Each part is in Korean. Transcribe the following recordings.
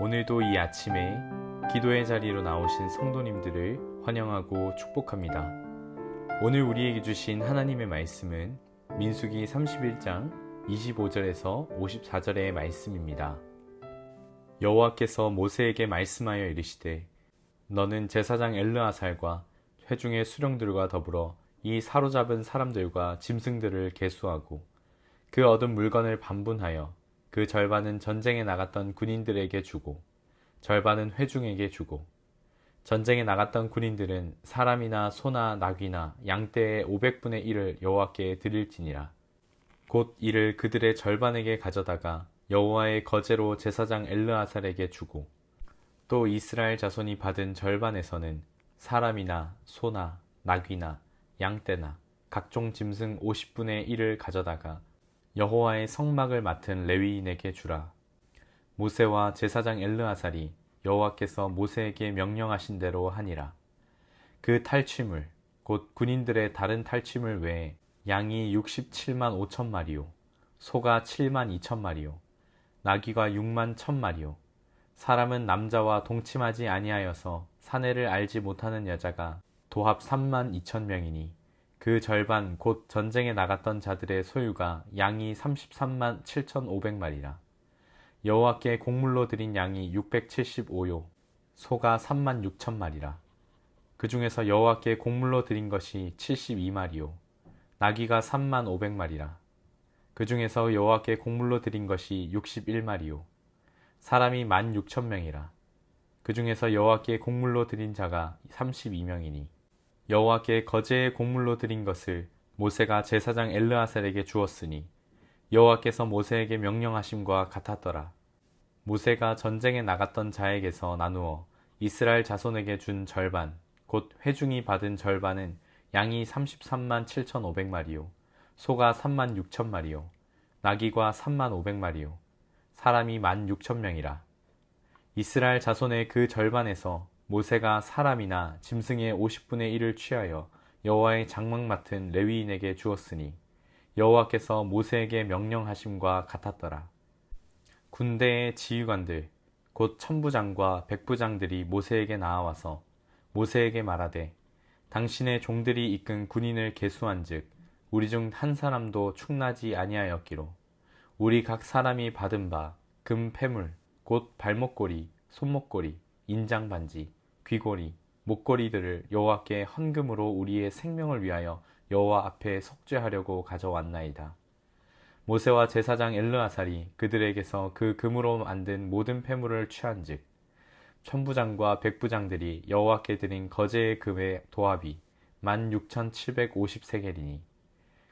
오늘도 이 아침에 기도의 자리로 나오신 성도님들을 환영하고 축복합니다. 오늘 우리에게 주신 하나님의 말씀은 민수기 31장 25절에서 54절의 말씀입니다. 여호와께서 모세에게 말씀하여 이르시되 너는 제사장 엘르아살과 회중의 수령들과 더불어 이 사로잡은 사람들과 짐승들을 계수하고 그 얻은 물건을 반분하여 그 절반은 전쟁에 나갔던 군인들에게 주고 절반은 회중에게 주고 전쟁에 나갔던 군인들은 사람이나 소나 나귀나 양떼의 500분의 1을 여호와께 드릴지니라. 곧 이를 그들의 절반에게 가져다가 여호와의 거제로 제사장 엘르아살에게 주고 또 이스라엘 자손이 받은 절반에서는 사람이나 소나 나귀나 양떼나 각종 짐승 50분의 1을 가져다가 여호와의 성막을 맡은 레위인에게 주라. 모세와 제사장 엘르아살이 여호와께서 모세에게 명령하신 대로 하니라. 그 탈취물 곧 군인들의 다른 탈취물 외에 양이 67만 5천 마리요 소가 7만 2천 마리요 나귀가 6만 1천 마리요 사람은 남자와 동침하지 아니하여서 사내를 알지 못하는 여자가 도합 3만 2천 명이니 그 절반 곧 전쟁에 나갔던 자들의 소유가 양이 33만 7,500마리라. 여호와께 곡물로 드린 양이 675요 소가 3만 6천 마리라. 그 중에서 여호와께 곡물로 드린 것이 72마리요 나귀가 3만 500마리라. 그 중에서 여호와께 곡물로 드린 것이 61마리요 사람이 16,000명이라. 그 중에서 여호와께 곡물로 드린 자가 32명이니 여호와께 거제의 곡물로 드린 것을 모세가 제사장 엘르아살에게 주었으니 여호와께서 모세에게 명령하심과 같았더라. 모세가 전쟁에 나갔던 자에게서 나누어 이스라엘 자손에게 준 절반 곧 회중이 받은 절반은 양이 33만 7,500마리요 소가 3만 6천 마리요 나귀가 3만 500마리요 사람이 16,000명이라. 이스라엘 자손의 그 절반에서 모세가 사람이나 짐승의 50분의 1을 취하여 여호와의 장막 맡은 레위인에게 주었으니 여호와께서 모세에게 명령하심과 같았더라. 군대의 지휘관들 곧 천부장과 백부장들이 모세에게 나와서 모세에게 말하되 당신의 종들이 이끈 군인을 계수한즉 우리 중 한 사람도 축나지 아니하였기로 우리 각 사람이 받은 바 금 패물 곧 발목고리 손목고리 인장반지 귀고리, 목고리들을 여호와께 헌금으로 우리의 생명을 위하여 여호와 앞에 속죄하려고 가져왔나이다. 모세와 제사장 엘르아살이 그들에게서 그 금으로 만든 모든 패물을 취한즉 천부장과 백부장들이 여호와께 드린 거제의 금의 도합이 16,750세겔이니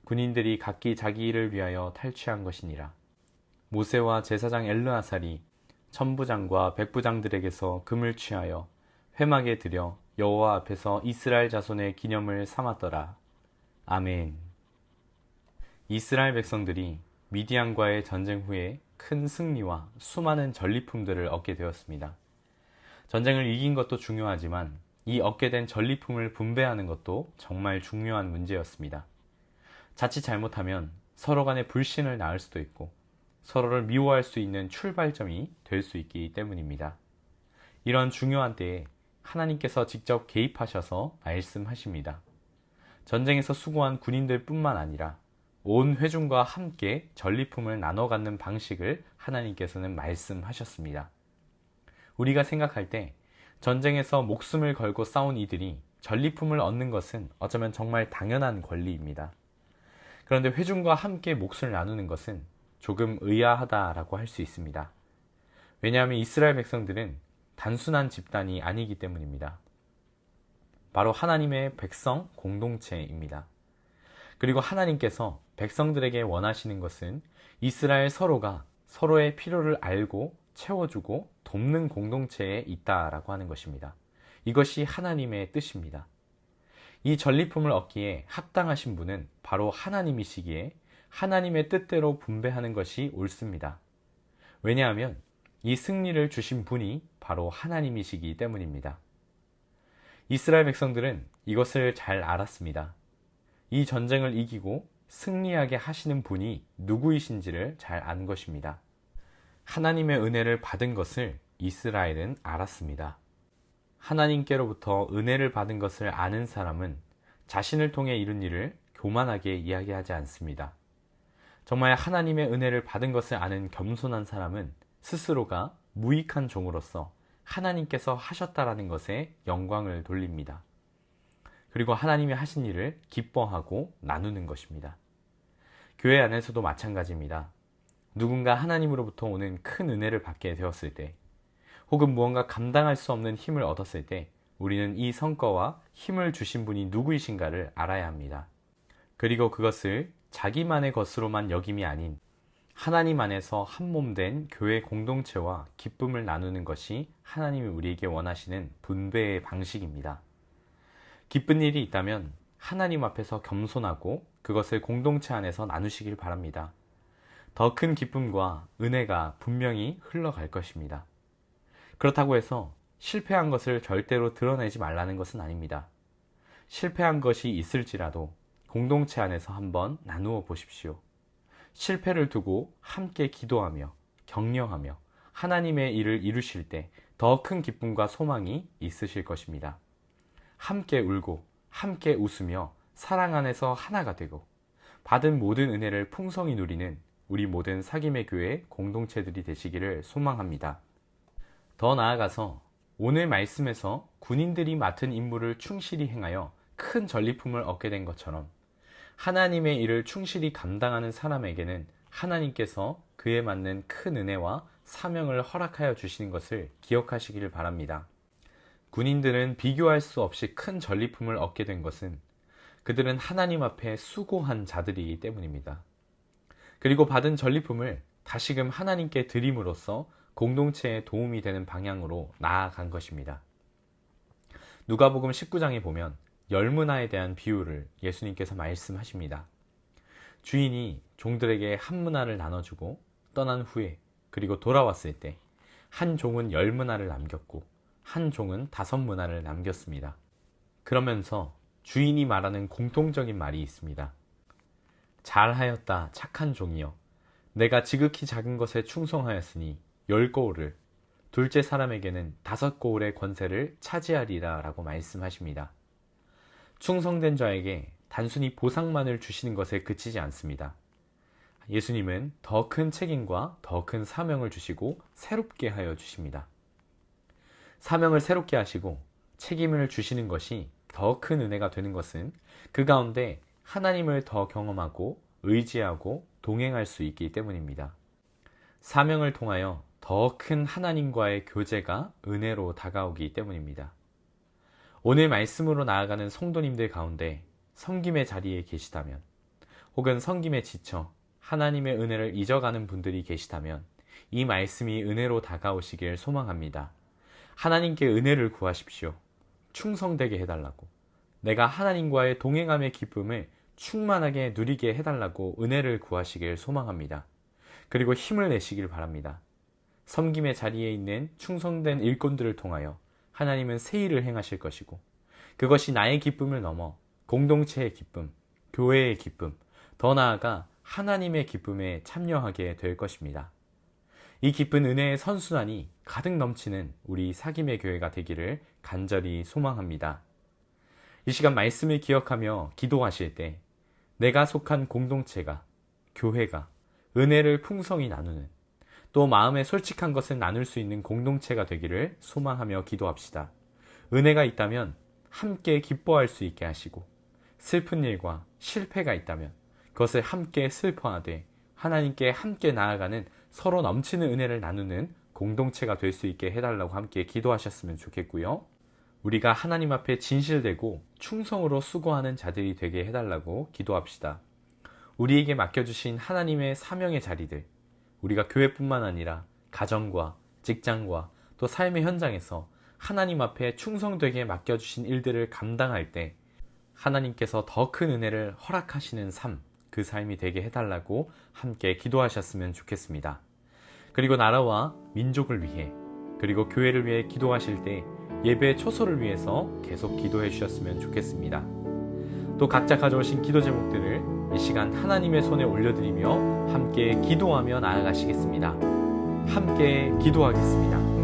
군인들이 각기 자기 일을 위하여 탈취한 것이니라. 모세와 제사장 엘르아살이 천부장과 백부장들에게서 금을 취하여 회막에 들여 여호와 앞에서 이스라엘 자손의 기념을 삼았더라. 아멘. 이스라엘 백성들이 미디안과의 전쟁 후에 큰 승리와 수많은 전리품들을 얻게 되었습니다. 전쟁을 이긴 것도 중요하지만 이 얻게 된 전리품을 분배하는 것도 정말 중요한 문제였습니다. 자칫 잘못하면 서로 간의 불신을 낳을 수도 있고 서로를 미워할 수 있는 출발점이 될 수 있기 때문입니다. 이런 중요한 때에 하나님께서 직접 개입하셔서 말씀하십니다. 전쟁에서 수고한 군인들 뿐만 아니라 온 회중과 함께 전리품을 나눠 갖는 방식을 하나님께서는 말씀하셨습니다. 우리가 생각할 때 전쟁에서 목숨을 걸고 싸운 이들이 전리품을 얻는 것은 어쩌면 정말 당연한 권리입니다. 그런데 회중과 함께 몫을 나누는 것은 조금 의아하다라고 할 수 있습니다. 왜냐하면 이스라엘 백성들은 단순한 집단이 아니기 때문입니다. 바로 하나님의 백성 공동체입니다. 그리고 하나님께서 백성들에게 원하시는 것은 이스라엘 서로가 서로의 필요를 알고 채워주고 돕는 공동체에 있다라고 하는 것입니다. 이것이 하나님의 뜻입니다. 이 전리품을 얻기에 합당하신 분은 바로 하나님이시기에 하나님의 뜻대로 분배하는 것이 옳습니다. 왜냐하면 이 승리를 주신 분이 바로 하나님이시기 때문입니다. 이스라엘 백성들은 이것을 잘 알았습니다. 이 전쟁을 이기고 승리하게 하시는 분이 누구이신지를 잘 안 것입니다. 하나님의 은혜를 받은 것을 이스라엘은 알았습니다. 하나님께로부터 은혜를 받은 것을 아는 사람은 자신을 통해 이룬 일을 교만하게 이야기하지 않습니다. 정말 하나님의 은혜를 받은 것을 아는 겸손한 사람은 스스로가 무익한 종으로서 하나님께서 하셨다라는 것에 영광을 돌립니다. 그리고 하나님이 하신 일을 기뻐하고 나누는 것입니다. 교회 안에서도 마찬가지입니다. 누군가 하나님으로부터 오는 큰 은혜를 받게 되었을 때, 혹은 무언가 감당할 수 없는 힘을 얻었을 때 우리는 이 성과와 힘을 주신 분이 누구이신가를 알아야 합니다. 그리고 그것을 자기만의 것으로만 여김이 아닌 하나님 안에서 한 몸 된 교회 공동체와 기쁨을 나누는 것이 하나님이 우리에게 원하시는 분배의 방식입니다. 기쁜 일이 있다면 하나님 앞에서 겸손하고 그것을 공동체 안에서 나누시길 바랍니다. 더 큰 기쁨과 은혜가 분명히 흘러갈 것입니다. 그렇다고 해서 실패한 것을 절대로 드러내지 말라는 것은 아닙니다. 실패한 것이 있을지라도 공동체 안에서 한번 나누어 보십시오. 실패를 두고 함께 기도하며 격려하며 하나님의 일을 이루실 때 더 큰 기쁨과 소망이 있으실 것입니다. 함께 울고 함께 웃으며 사랑 안에서 하나가 되고 받은 모든 은혜를 풍성히 누리는 우리 모든 사귐의 교회 공동체들이 되시기를 소망합니다. 더 나아가서 오늘 말씀에서 군인들이 맡은 임무를 충실히 행하여 큰 전리품을 얻게 된 것처럼 하나님의 일을 충실히 감당하는 사람에게는 하나님께서 그에 맞는 큰 은혜와 사명을 허락하여 주시는 것을 기억하시기를 바랍니다. 군인들은 비교할 수 없이 큰 전리품을 얻게 된 것은 그들은 하나님 앞에 수고한 자들이기 때문입니다. 그리고 받은 전리품을 다시금 하나님께 드림으로써 공동체에 도움이 되는 방향으로 나아간 것입니다. 누가복음 19장에 보면 열문화에 대한 비유를 예수님께서 말씀하십니다. 주인이 종들에게 한 문화를 나눠주고 떠난 후에 그리고 돌아왔을 때 한 종은 10문화를 남겼고 한 종은 5문화를 남겼습니다. 그러면서 주인이 말하는 공통적인 말이 있습니다. 잘하였다 착한 종이여, 내가 지극히 작은 것에 충성하였으니 10고울을, 둘째 사람에게는 5고울의 권세를 차지하리라 라고 말씀하십니다. 충성된 자에게 단순히 보상만을 주시는 것에 그치지 않습니다. 예수님은 더 큰 책임과 더 큰 사명을 주시고 새롭게 하여 주십니다. 사명을 새롭게 하시고 책임을 주시는 것이 더 큰 은혜가 되는 것은 그 가운데 하나님을 더 경험하고 의지하고 동행할 수 있기 때문입니다. 사명을 통하여 더 큰 하나님과의 교제가 은혜로 다가오기 때문입니다. 오늘 말씀으로 나아가는 성도님들 가운데 섬김의 자리에 계시다면, 혹은 섬김에 지쳐 하나님의 은혜를 잊어가는 분들이 계시다면 이 말씀이 은혜로 다가오시길 소망합니다. 하나님께 은혜를 구하십시오. 충성되게 해달라고, 내가 하나님과의 동행함의 기쁨을 충만하게 누리게 해달라고 은혜를 구하시길 소망합니다. 그리고 힘을 내시길 바랍니다. 섬김의 자리에 있는 충성된 일꾼들을 통하여 하나님은 새 일을 행하실 것이고, 그것이 나의 기쁨을 넘어 공동체의 기쁨, 교회의 기쁨, 더 나아가 하나님의 기쁨에 참여하게 될 것입니다. 이 깊은 은혜의 선순환이 가득 넘치는 우리 사귐의 교회가 되기를 간절히 소망합니다. 이 시간 말씀을 기억하며 기도하실 때 내가 속한 공동체가, 교회가 은혜를 풍성히 나누는, 또 마음에 솔직한 것을 나눌 수 있는 공동체가 되기를 소망하며 기도합시다. 은혜가 있다면 함께 기뻐할 수 있게 하시고, 슬픈 일과 실패가 있다면 그것을 함께 슬퍼하되 하나님께 함께 나아가는 서로 넘치는 은혜를 나누는 공동체가 될 수 있게 해달라고 함께 기도하셨으면 좋겠고요. 우리가 하나님 앞에 진실되고 충성으로 수고하는 자들이 되게 해달라고 기도합시다. 우리에게 맡겨주신 하나님의 사명의 자리들, 우리가 교회뿐만 아니라 가정과 직장과 또 삶의 현장에서 하나님 앞에 충성되게 맡겨주신 일들을 감당할 때 하나님께서 더 큰 은혜를 허락하시는 삶, 그 삶이 되게 해달라고 함께 기도하셨으면 좋겠습니다. 그리고 나라와 민족을 위해, 그리고 교회를 위해 기도하실 때 예배 초소를 위해서 계속 기도해 주셨으면 좋겠습니다. 또 각자 가져오신 기도 제목들을 이 시간 하나님의 손에 올려드리며 함께 기도하며 나아가시겠습니다. 함께 기도하겠습니다.